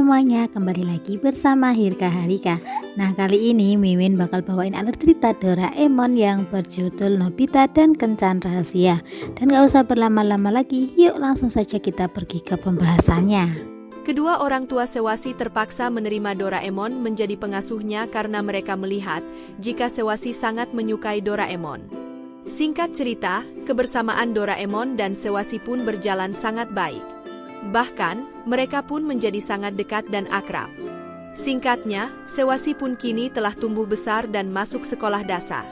semuanya, kembali lagi bersama Hirka Harika. Nah, kali ini Mimin bakal bawain alur cerita Doraemon yang berjudul Nobita dan Kencan Rahasia. Dan gak usah berlama-lama lagi, yuk langsung saja kita pergi ke pembahasannya. Kedua orang tua Sewasi terpaksa menerima Doraemon menjadi pengasuhnya karena mereka melihat jika Sewasi sangat menyukai Doraemon. Singkat cerita, kebersamaan Doraemon dan Sewasi pun berjalan sangat baik. Bahkan, mereka pun menjadi sangat dekat dan akrab. Singkatnya, Sewasi pun kini telah tumbuh besar dan masuk sekolah dasar.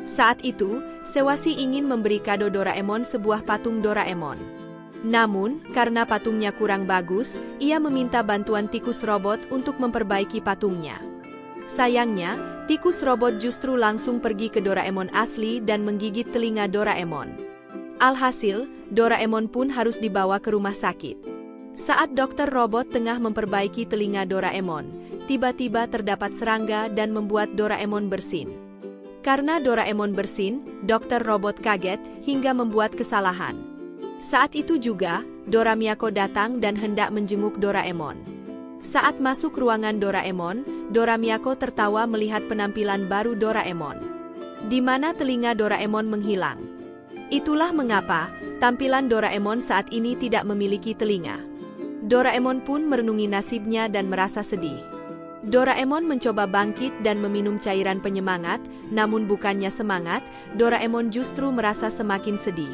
Saat itu, Sewasi ingin memberi kado Doraemon sebuah patung Doraemon. Namun, karena patungnya kurang bagus, ia meminta bantuan tikus robot untuk memperbaiki patungnya. Sayangnya, tikus robot justru langsung pergi ke Doraemon asli dan menggigit telinga Doraemon. Alhasil, Doraemon pun harus dibawa ke rumah sakit. Saat dokter robot tengah memperbaiki telinga Doraemon, tiba-tiba terdapat serangga dan membuat Doraemon bersin. Karena Doraemon bersin, dokter robot kaget hingga membuat kesalahan. Saat itu juga, Dora Miyako datang dan hendak menjenguk Doraemon. Saat masuk ruangan Doraemon, Dora Miyako tertawa melihat penampilan baru Doraemon, di mana telinga Doraemon menghilang. Itulah mengapa tampilan Doraemon saat ini tidak memiliki telinga. Doraemon pun merenungi nasibnya dan merasa sedih. Doraemon mencoba bangkit dan meminum cairan penyemangat, namun bukannya semangat, Doraemon justru merasa semakin sedih.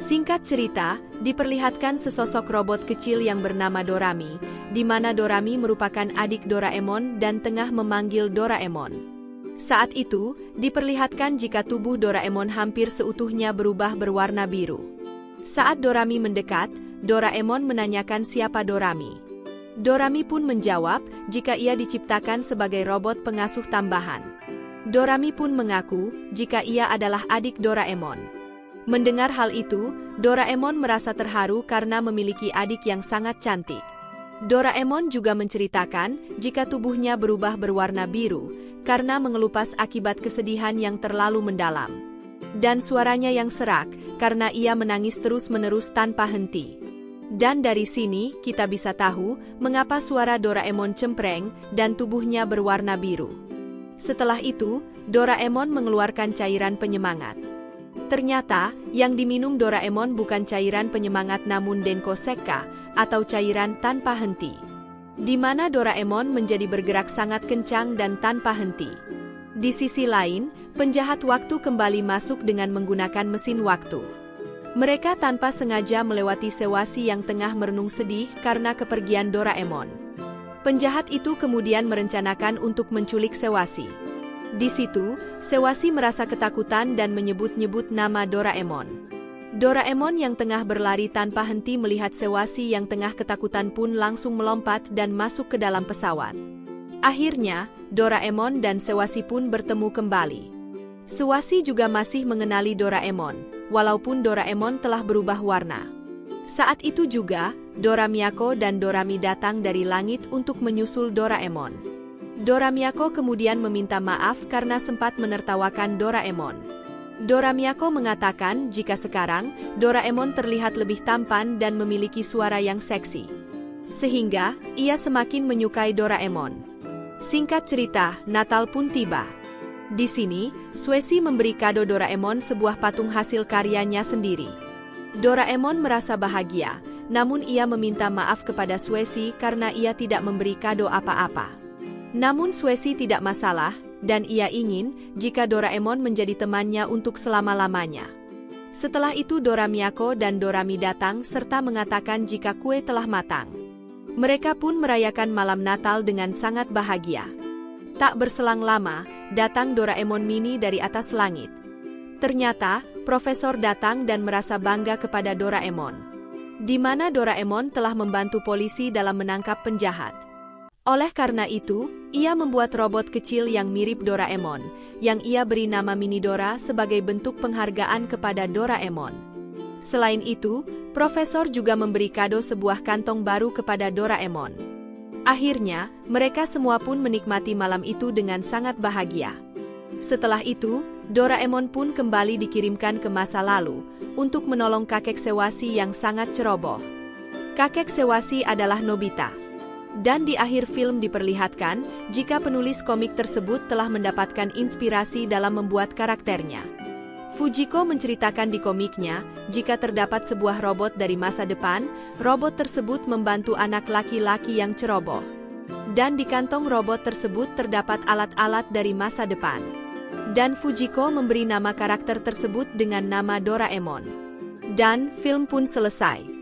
Singkat cerita, diperlihatkan sesosok robot kecil yang bernama Dorami, di mana Dorami merupakan adik Doraemon dan tengah memanggil Doraemon. Saat itu, diperlihatkan jika tubuh Doraemon hampir seutuhnya berubah berwarna biru. Saat Dorami mendekat, Doraemon menanyakan siapa Dorami. Dorami pun menjawab jika ia diciptakan sebagai robot pengasuh tambahan. Dorami pun mengaku jika ia adalah adik Doraemon. Mendengar hal itu, Doraemon merasa terharu karena memiliki adik yang sangat cantik. Doraemon juga menceritakan jika tubuhnya berubah berwarna biru karena mengelupas akibat kesedihan yang terlalu mendalam. Dan suaranya yang serak karena ia menangis terus-menerus tanpa henti. Dan dari sini kita bisa tahu mengapa suara Doraemon cempreng dan tubuhnya berwarna biru. Setelah itu, Doraemon mengeluarkan cairan penyemangat. Ternyata, yang diminum Doraemon bukan cairan penyemangat namun Denko Sekka, atau cairan tanpa henti. Di mana Doraemon menjadi bergerak sangat kencang dan tanpa henti. Di sisi lain, penjahat waktu kembali masuk dengan menggunakan mesin waktu. Mereka tanpa sengaja melewati Sewasi yang tengah merenung sedih karena kepergian Doraemon. Penjahat itu kemudian merencanakan untuk menculik Sewasi. Di situ, Sewasi merasa ketakutan dan menyebut-nyebut nama Doraemon. Doraemon yang tengah berlari tanpa henti melihat Sewasi yang tengah ketakutan pun langsung melompat dan masuk ke dalam pesawat. Akhirnya, Doraemon dan Sewasi pun bertemu kembali. Sewasi juga masih mengenali Doraemon, walaupun Doraemon telah berubah warna. Saat itu juga, Dora Miyako dan Dorami datang dari langit untuk menyusul Doraemon. Dora Miyako kemudian meminta maaf karena sempat menertawakan Doraemon. Dora Miyako mengatakan jika sekarang, Doraemon terlihat lebih tampan dan memiliki suara yang seksi. Sehingga, ia semakin menyukai Doraemon. Singkat cerita, Natal pun tiba. Di sini, Sewasi memberi kado Doraemon sebuah patung hasil karyanya sendiri. Doraemon merasa bahagia, namun ia meminta maaf kepada Sewasi karena ia tidak memberi kado apa-apa. Namun Sewasi tidak masalah, dan ia ingin jika Doraemon menjadi temannya untuk selama-lamanya. Setelah itu Dora Miyako dan Dorami datang serta mengatakan jika kue telah matang. Mereka pun merayakan malam Natal dengan sangat bahagia. Tak berselang lama, datang Doraemon mini dari atas langit. Ternyata, Profesor datang dan merasa bangga kepada Doraemon. Di mana Doraemon telah membantu polisi dalam menangkap penjahat. Oleh karena itu, ia membuat robot kecil yang mirip Doraemon, yang ia beri nama Mini Dora sebagai bentuk penghargaan kepada Doraemon. Selain itu, Profesor juga memberi kado sebuah kantong baru kepada Doraemon. Akhirnya, mereka semua pun menikmati malam itu dengan sangat bahagia. Setelah itu, Doraemon pun kembali dikirimkan ke masa lalu, untuk menolong kakek Sewasi yang sangat ceroboh. Kakek Sewasi adalah Nobita. Dan di akhir film diperlihatkan jika penulis komik tersebut telah mendapatkan inspirasi dalam membuat karakternya. Fujiko menceritakan di komiknya, jika terdapat sebuah robot dari masa depan, robot tersebut membantu anak laki-laki yang ceroboh. Dan di kantong robot tersebut terdapat alat-alat dari masa depan. Dan Fujiko memberi nama karakter tersebut dengan nama Doraemon. Dan film pun selesai.